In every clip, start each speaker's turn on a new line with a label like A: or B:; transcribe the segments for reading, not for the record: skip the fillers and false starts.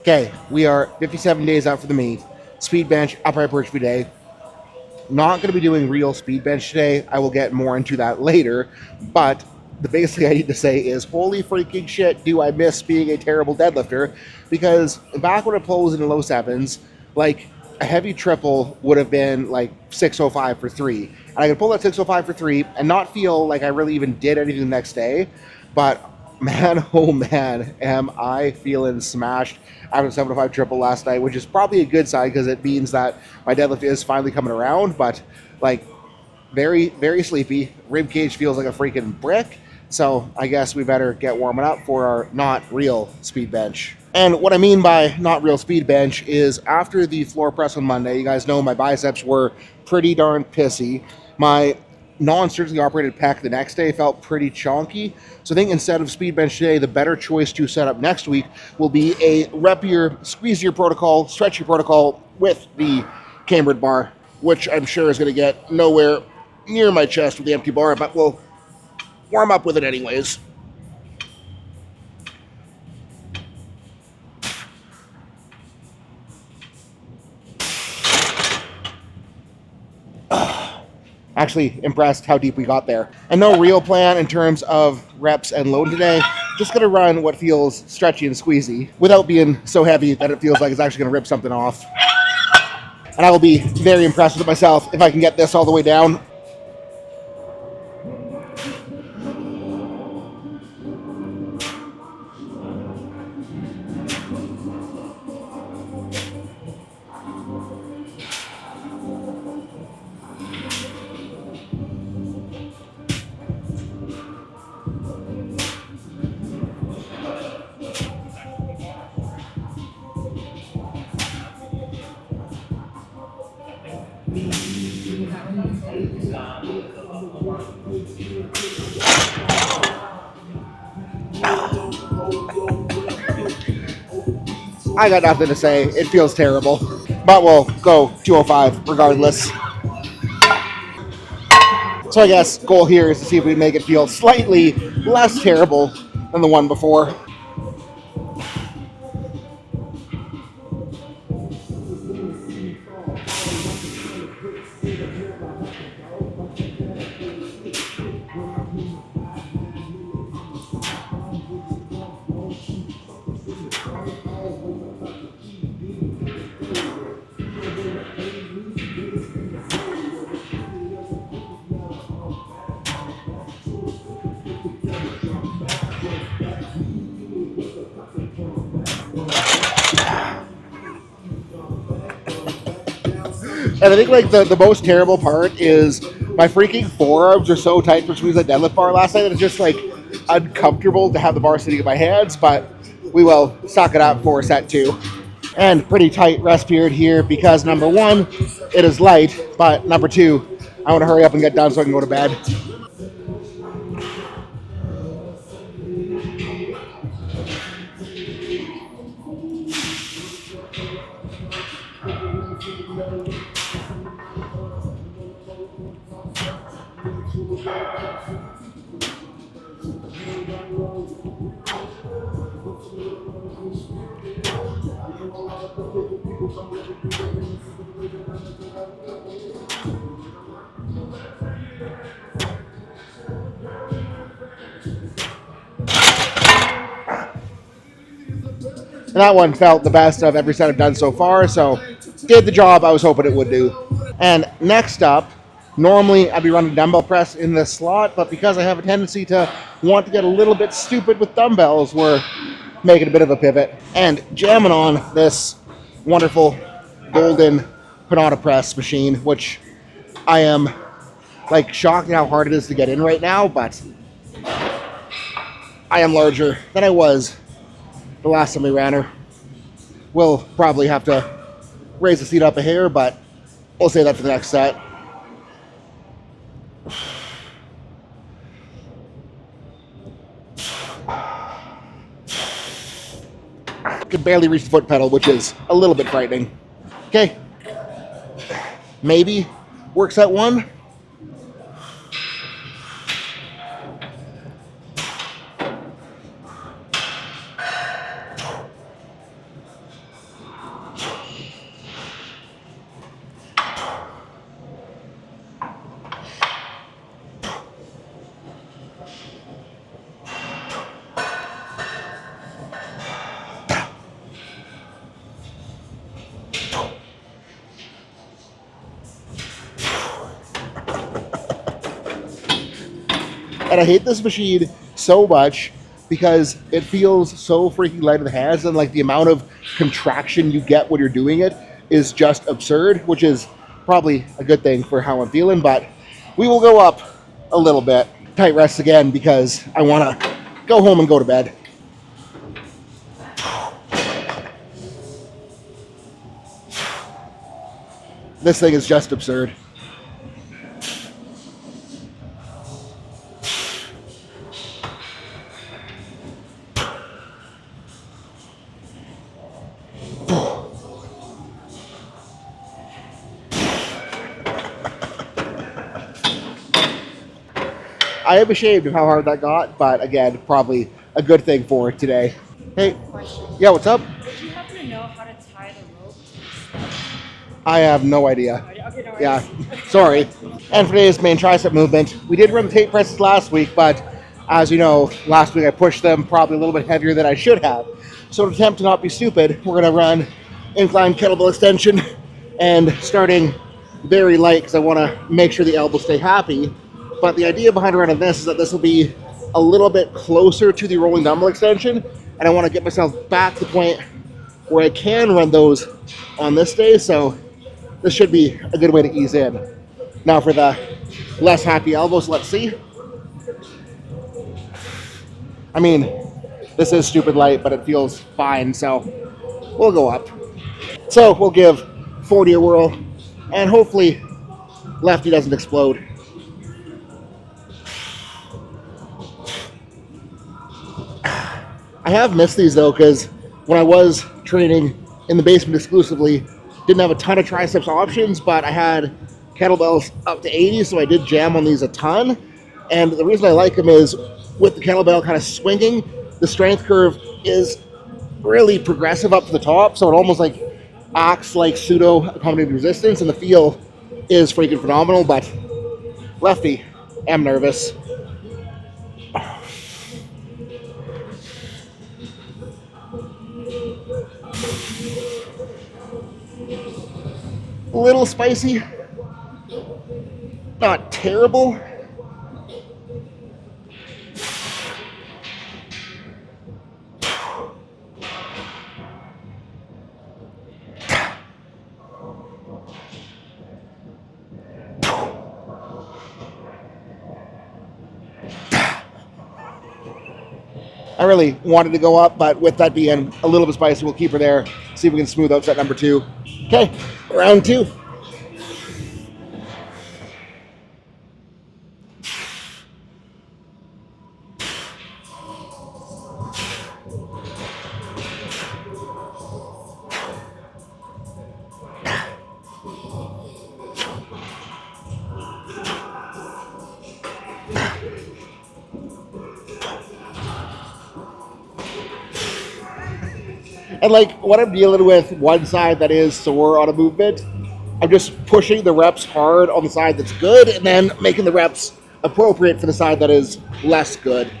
A: Okay, we are 57 days out for the meet. Speed bench, upright hypertrophy day. Not going to be doing real speed bench today. I will get more into that later. But the biggest thing I need to say is, holy freaking shit, do I miss being a terrible deadlifter? Because back when I posed in the low sevens, like a heavy triple would have been like 605 for three. And I could pull that 605 for three and not feel like I really even did anything the next day. But man, oh man, am I feeling smashed after the 705 triple last night, which is probably a good sign because it means that my deadlift is finally coming around. But like, very, very sleepy. Rib cage feels like a freaking brick. So I guess we better get warming up for our not real speed bench. And what I mean by not real speed bench is after the floor press on Monday, you guys know my biceps were pretty darn pissy. My non-surgically operated pec the next day felt pretty chonky. So I think instead of speed bench today, the better choice to set up next week will be a repier, squeezier protocol, stretchy protocol with the cambered bar, which I'm sure is going to get nowhere near my chest with the empty bar, but we'll warm up with it anyways. Actually impressed how deep we got there. And no real plan in terms of reps and load today. Just gonna run what feels stretchy and squeezy without being so heavy that it feels like it's actually gonna rip something off. And I will be very impressed with myself if I can get this all the way down. I got nothing to say. It feels terrible. But we'll go 205 regardless. So I guess goal here is to see if we make it feel slightly less terrible than the one before. And I think like the most terrible part is my freaking forearms are so tight for squeezing that deadlift bar last night that it's just like uncomfortable to have the bar sitting in my hands, but we will suck it up for set two. And pretty tight rest period here because number one, it is light, but number two, I want to hurry up and get done so I can go to bed. And that one felt the best of every set I've done so far, so did the job I was hoping it would do. And next up, normally I'd be running dumbbell press in this slot, but because I have a tendency to want to get a little bit stupid with dumbbells, we're making a bit of a pivot and jamming on this wonderful golden Panada press machine, which I am like shocked at how hard it is to get in right now, but I am larger than I was the last time we ran her. We'll probably have to raise the seat up a hair, but we'll save that for the next set. Could barely reach the foot pedal, which is a little bit frightening. Okay. Maybe works at one. And I hate this machine so much because it feels so freaking light in the hands, and like the amount of contraction you get when you're doing it is just absurd, which is probably a good thing for how I'm feeling. But we will go up a little bit. Tight rests again because I want to go home and go to bed. This thing is just absurd. I am ashamed of how hard that got, but again, probably a good thing for today. Hey, yeah, what's up?
B: Do you happen to know how to tie the rope to the step?
A: I have no idea.
B: Okay, no worries.
A: Yeah, sorry. And for today's main tricep movement, we did run the tape presses last week, but as you know, last week I pushed them probably a little bit heavier than I should have. So to attempt to not be stupid, we're going to run incline kettlebell extension and starting very light because I want to make sure the elbows stay happy. But the idea behind running this is that this will be a little bit closer to the rolling dumbbell extension, and I want to get myself back to the point where I can run those on this day, so this should be a good way to ease in. Now for the less happy elbows, let's see. I mean, this is stupid light, but it feels fine, so we'll go up. So we'll give 40 a whirl, and hopefully lefty doesn't explode. I have missed these though, because when I was training in the basement exclusively, didn't have a ton of triceps options, but I had kettlebells up to 80, so I did jam on these a ton. And the reason I like them is with the kettlebell kind of swinging, the strength curve is really progressive up to the top, so it almost like acts like pseudo accommodated resistance, and the feel is freaking phenomenal. But lefty, I'm nervous. A little spicy, not terrible. I really wanted to go up, but with that being a little bit spicy, we'll keep her there. See if we can smooth out set number 2. Okay, round 2. And like what I'm dealing with, one side that is sore on a movement, I'm just pushing the reps hard on the side that's good and then making the reps appropriate for the side that is less good.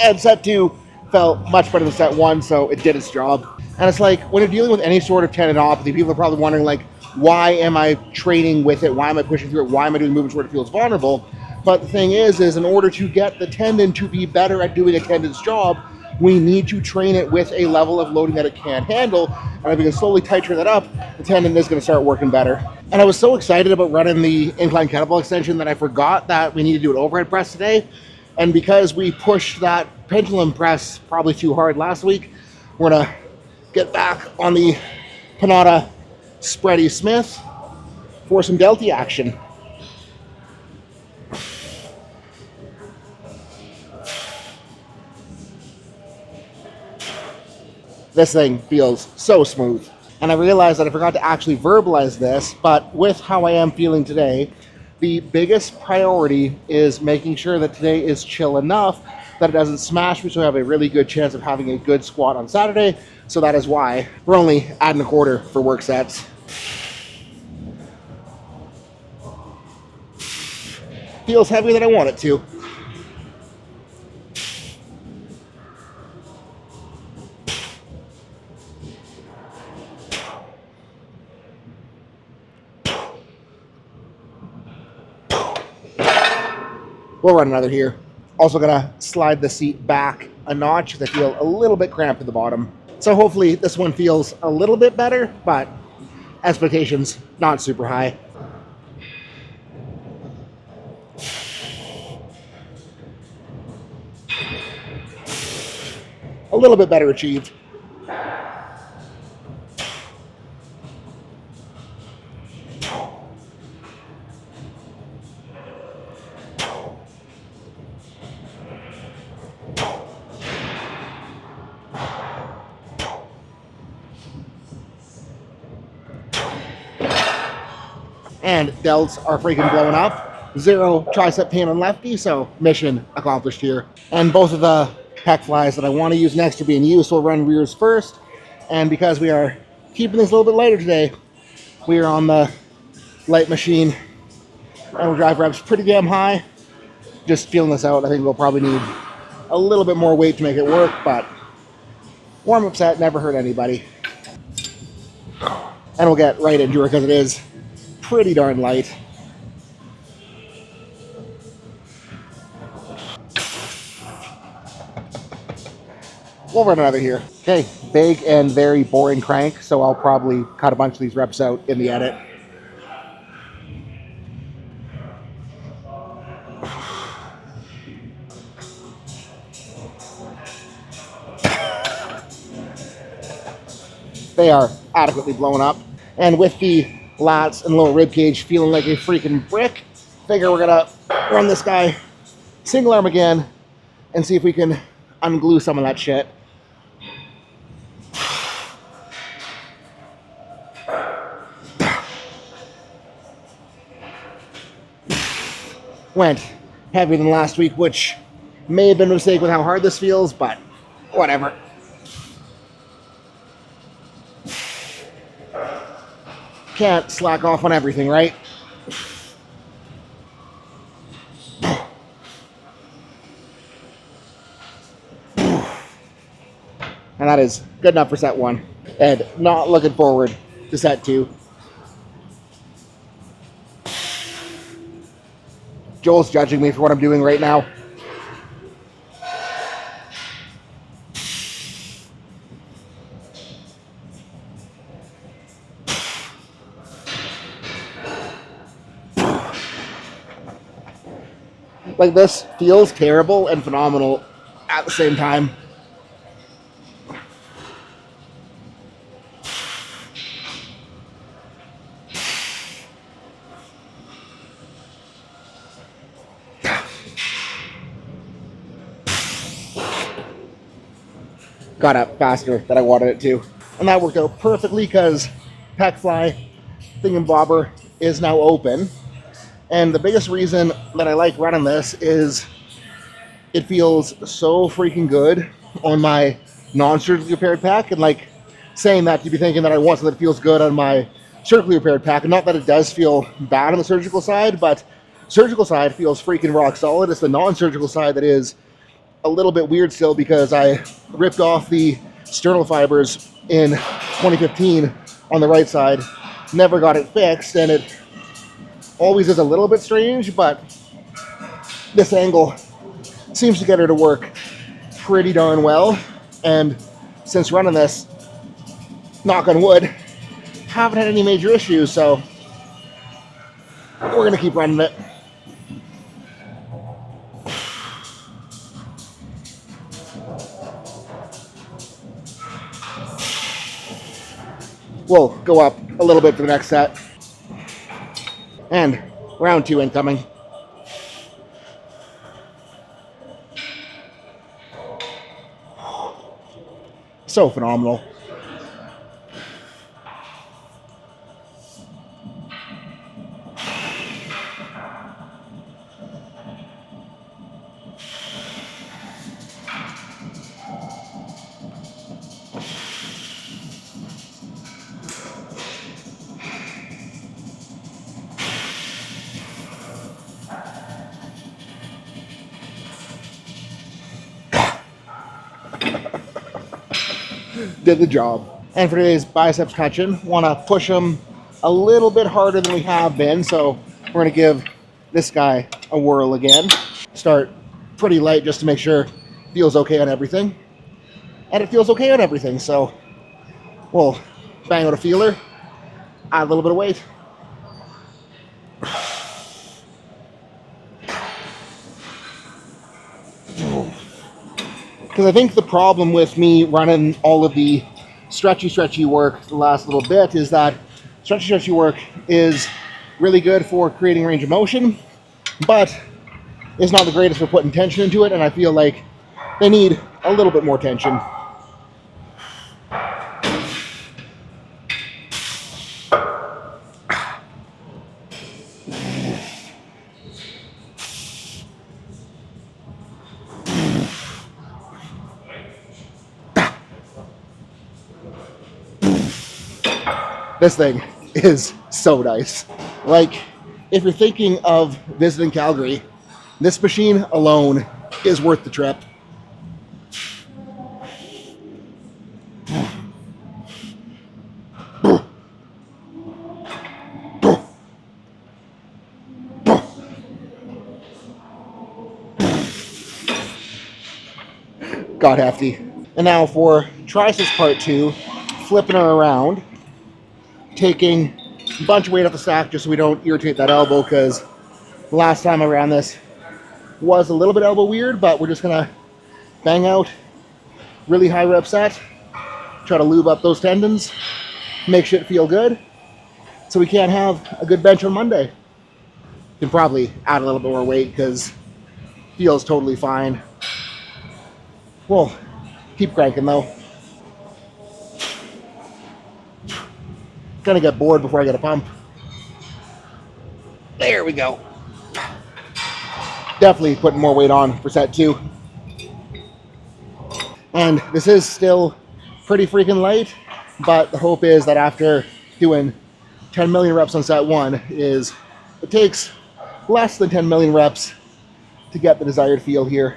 A: And set 2 felt much better than set 1, so it did its job. And it's like, when you're dealing with any sort of tendinopathy, people are probably wondering, like, why am I training with it? Why am I pushing through it? Why am I doing movements where it feels vulnerable? But the thing is in order to get the tendon to be better at doing a tendon's job, we need to train it with a level of loading that it can handle. And if we can slowly titrate that up, the tendon is going to start working better. And I was so excited about running the incline kettlebell extension that I forgot that we need to do an overhead press today. And because we pushed that pendulum press probably too hard last week, we're going to get back on the Panada Spready Smith for some delty action. This thing feels so smooth. And I realized that I forgot to actually verbalize this, but with how I am feeling today, The biggest priority is making sure that today is chill enough that it doesn't smash me, so I have a really good chance of having a good squat on Saturday. So that is why we're only adding a quarter for work sets. Feels heavier than I want it to. We'll run another here. Also gonna slide the seat back a notch because I feel a little bit cramped at the bottom. So hopefully this one feels a little bit better, but expectations not super high. A little bit better achieved. And delts are freaking blowing up. 0 tricep pain on lefty, so mission accomplished here. And both of the pec flies that I want to use next are being used, so we'll run rears first. And because we are keeping this a little bit lighter today, we are on the light machine and we'll drive reps pretty damn high. Just feeling this out, I think we'll probably need a little bit more weight to make it work, but warm-up set never hurt anybody. And we'll get right into it because it is pretty darn light. We'll run another here. Okay, big and very boring crank, so I'll probably cut a bunch of these reps out in the edit. They are adequately blown up. And with the lats and lower rib cage feeling like a freaking brick, figure we're gonna run this guy single arm again and see if we can unglue some of that shit. Went heavier than last week, which may have been a mistake with how hard this feels, but whatever. Can't slack off on everything, right? And that is good enough for set 1. And not looking forward to set 2. Joel's judging me for what I'm doing right now. Like, this feels terrible and phenomenal at the same time. Got up faster than I wanted it to. And that worked out perfectly because pec fly thingamabobber is now open. And the biggest reason that I like running this is it feels so freaking good on my non-surgically repaired pack. And like saying that, you'd be thinking that I want something that feels good on my surgically repaired pack. And not that it does feel bad on the surgical side, but surgical side feels freaking rock solid. It's the non-surgical side that is a little bit weird still because I ripped off the sternal fibers in 2015 on the right side, never got it fixed, and it always is a little bit strange, but this angle seems to get her to work pretty darn well. And since running this, knock on wood, haven't had any major issues, so we're gonna keep running it. We'll go up a little bit for the next set. And round 2 incoming. So phenomenal. did the job. And for today's biceps touch-in, want to push them a little bit harder than we have been. So we're going to give this guy a whirl again. Start pretty light just to make sure it feels okay on everything. And it feels okay on everything. So we'll bang out a feeler, add a little bit of weight. Because I think the problem with me running all of the stretchy work the last little bit is that stretchy work is really good for creating range of motion, but it's not the greatest for putting tension into it, and I feel like they need a little bit more tension. This thing is so nice. Like, if you're thinking of visiting Calgary, this machine alone is worth the trip. Got hefty. And now for triceps part 2, flipping her around, taking a bunch of weight off the stack just so we don't irritate that elbow, because the last time I ran this was a little bit elbow weird, but we're just gonna bang out really high rep set, try to lube up those tendons, make shit feel good, so we can have a good bench on Monday. Can probably add a little bit more weight because feels totally fine. We'll keep cranking though. Gonna get bored before I get a pump. There we go. Definitely putting more weight on for set 2. And this is still pretty freaking light, but the hope is that after doing 10 million reps on set 1 is it takes less than 10 million reps to get the desired feel here.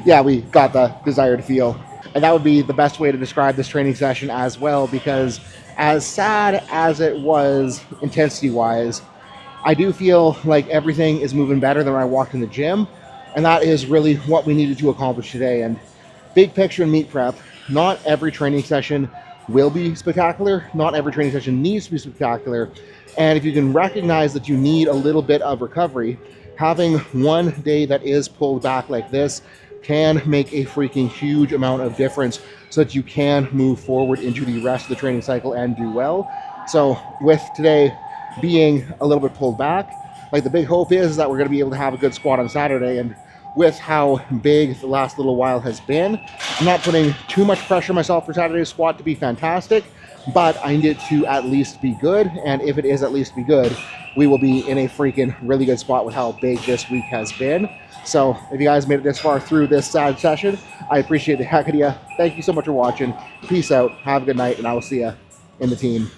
A: Yeah, we got the desired feel. And that would be the best way to describe this training session as well, because as sad as it was intensity-wise, I do feel like everything is moving better than when I walked in the gym, and that is really what we needed to accomplish today. And big picture in meet prep, not every training session will be spectacular, not every training session needs to be spectacular, and if you can recognize that you need a little bit of recovery, having one day that is pulled back like this can make a freaking huge amount of difference so that you can move forward into the rest of the training cycle and do well. So with today being a little bit pulled back, like the big hope is that we're going to be able to have a good squat on Saturday. And with how big the last little while has been, I'm not putting too much pressure on myself for Saturday's squat to be fantastic, but I need it to at least be good. And if it is at least be good, we will be in a freaking really good spot with how big this week has been. So if you guys made it this far through this sad session, I appreciate the heck out of you. Thank you so much for watching. Peace out. Have a good night, and I will see you in the team.